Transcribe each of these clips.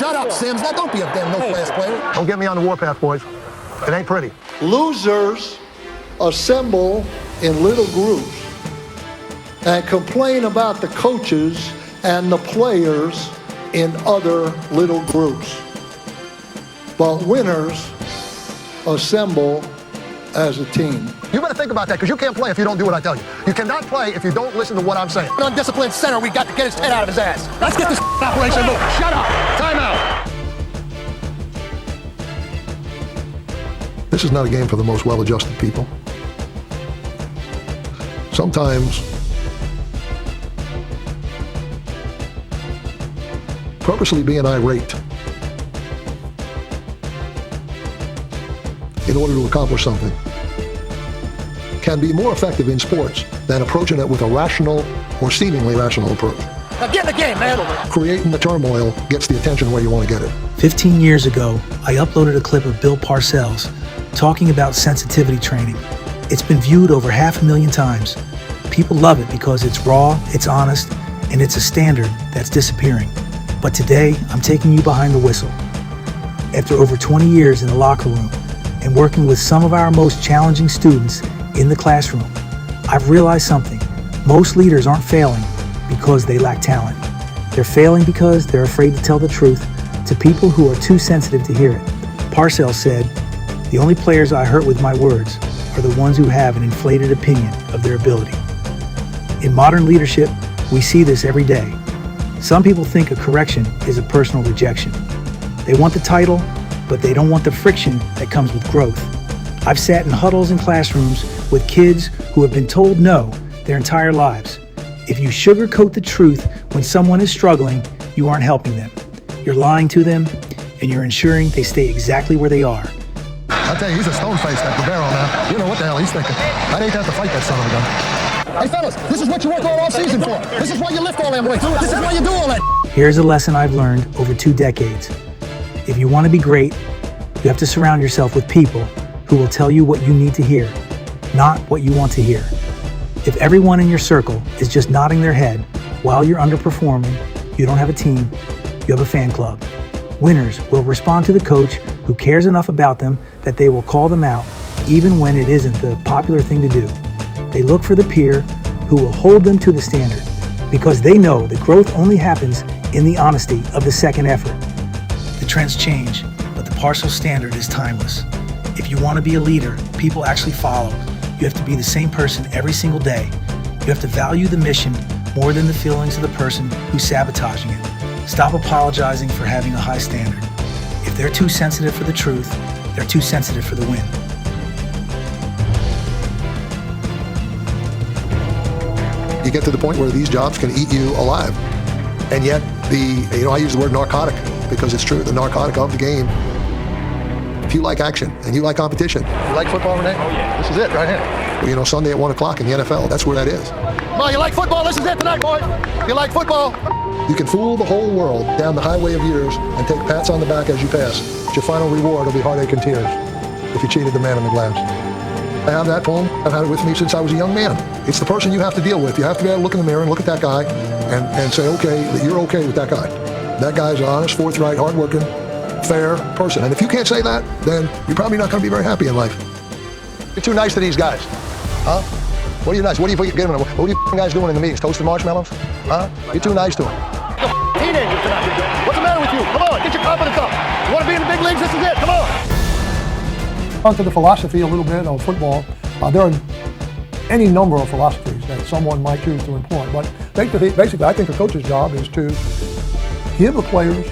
Shut up, Sims. Now don't be a damn no-class player. Don't get me on the warpath, boys. It ain't pretty. Losers assemble in little groups and complain about the coaches and the players in other little groups. But winners assemble as a team. You better think about that, because you can't play if you don't do what I tell you. You cannot play if you don't listen to what I'm saying. An undisciplined center, we got to get his head out of his ass. Let's get this operation moving. Shut up. Time out. This is not a game for the most well-adjusted people. Sometimes purposely being irate in order to accomplish something can be more effective in sports than approaching it with a rational or seemingly rational approach. Now get in the game, man. Creating the turmoil gets the attention where you want to get it. 15 years ago, I uploaded a clip of Bill Parcells talking about sensitivity training. It's been viewed over 500,000 times. People love it because it's raw, it's honest, and it's a standard that's disappearing. But today, I'm taking you behind the whistle. After over 20 years in the locker room and working with some of our most challenging students in the classroom, I've realized something. Most leaders aren't failing because they lack talent. They're failing because they're afraid to tell the truth to people who are too sensitive to hear it. Parcells said, "The only players I hurt with my words are the ones who have an inflated opinion of their ability." In modern leadership, we see this every day. Some people think a correction is a personal rejection. They want the title, but they don't want the friction that comes with growth. I've sat in huddles in classrooms with kids who have been told no their entire lives. If you sugarcoat the truth when someone is struggling, you aren't helping them. You're lying to them, and you're ensuring they stay exactly where they are. I'll tell you, he's a stone-faced, that Guevara now. You know what the hell he's thinking. I'd hate to have to fight that son of a gun. Hey, fellas, this is what you work all season for. This is why you lift all them weights. This is why you do all that. Here's a lesson I've learned over 2 decades. If you want to be great, you have to surround yourself with people who will tell you what you need to hear, not what you want to hear. If everyone in your circle is just nodding their head while you're underperforming, you don't have a team, you have a fan club. Winners will respond to the coach who cares enough about them that they will call them out, even when it isn't the popular thing to do. They look for the peer who will hold them to the standard, because they know that growth only happens in the honesty of the second effort. The trends change, but the Parcells Standard is timeless. If you want to be a leader people actually follow, you have to be the same person every single day. You have to value the mission more than the feelings of the person who's sabotaging it. Stop apologizing for having a high standard. If they're too sensitive for the truth, they're too sensitive for the win. You get to the point where these jobs can eat you alive. And yet, I use the word narcotic because it's true, the narcotic of the game. If you like action and you like competition. You like football, Renee? Oh, yeah. This is it right here. Well, Sunday at 1 o'clock in the NFL, that's where that is. Come on, you like football? This is it tonight, boys. You like football? You can fool the whole world down the highway of years and take pats on the back as you pass. But your final reward will be heartache and tears if you cheated the man in the glass. I have that poem. I've had it with me since I was a young man. It's the person you have to deal with. You have to be able to look in the mirror and look at that guy and say, okay, that you're okay with that guy. That guy's an honest, forthright, hardworking, fair person. And if you can't say that, then you're probably not going to be very happy in life. You're too nice to these guys. Huh? What are you nice? What are you guys doing in the meetings? Toasting marshmallows? Huh? You're too nice to them. Teenagers tonight. What's the matter with you? Come on, get your confidence up. You want to be in the big leagues? This is it. Come on. Onto the philosophy a little bit of football. There are any number of philosophies that someone might choose to employ, but basically I think a coach's job is to give the players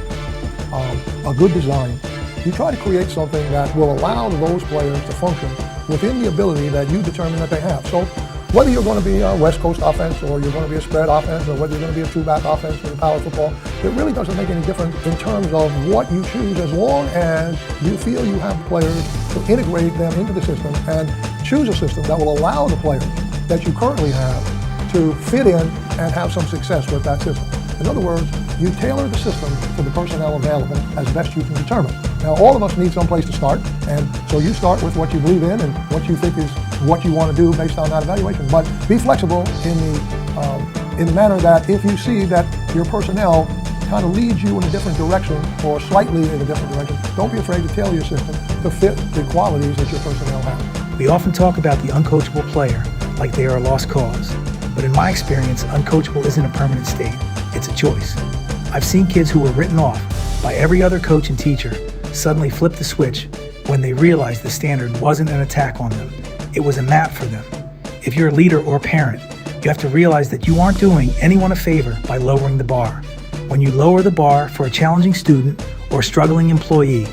a good design. You try to create something that will allow those players to function within the ability that you determine that they have. So whether you're going to be a West Coast offense or you're going to be a spread offense or whether you're going to be a two-back offense or a power football, it really doesn't make any difference in terms of what you choose, as long as you feel you have the players to integrate them into the system and choose a system that will allow the players that you currently have to fit in and have some success with that system. In other words, you tailor the system for the personnel available as best you can determine. Now, all of us need some place to start, and so you start with what you believe in and what you think is what you want to do based on that evaluation. But be flexible in the manner that if you see that your personnel kind of leads you in a different direction or slightly in a different direction, don't be afraid to tailor your system to fit the qualities that your personnel have. We often talk about the uncoachable player like they are a lost cause. But in my experience, uncoachable isn't a permanent state. It's a choice. I've seen kids who were written off by every other coach and teacher suddenly flip the switch when they realized the standard wasn't an attack on them. It was a map for them. If you're a leader or parent, you have to realize that you aren't doing anyone a favor by lowering the bar. When you lower the bar for a challenging student or struggling employee,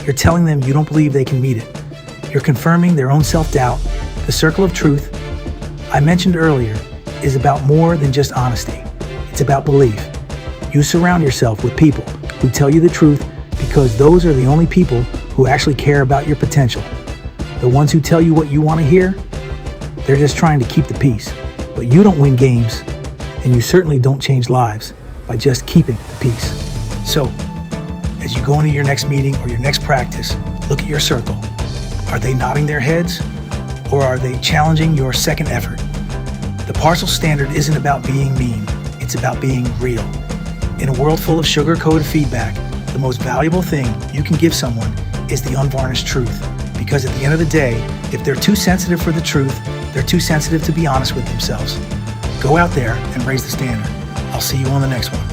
you're telling them you don't believe they can meet it. You're confirming their own self-doubt. The circle of truth I mentioned earlier is about more than just honesty. It's about belief. You surround yourself with people who tell you the truth because those are the only people who actually care about your potential. The ones who tell you what you want to hear, they're just trying to keep the peace. But you don't win games, and you certainly don't change lives by just keeping the peace. So, as you go into your next meeting or your next practice, look at your circle. Are they nodding their heads, or are they challenging your second effort? The Parcells Standard isn't about being mean, it's about being real. In a world full of sugar-coated feedback, the most valuable thing you can give someone is the unvarnished truth. Because at the end of the day, if they're too sensitive for the truth, they're too sensitive to be honest with themselves. Go out there and raise the standard. I'll see you on the next one.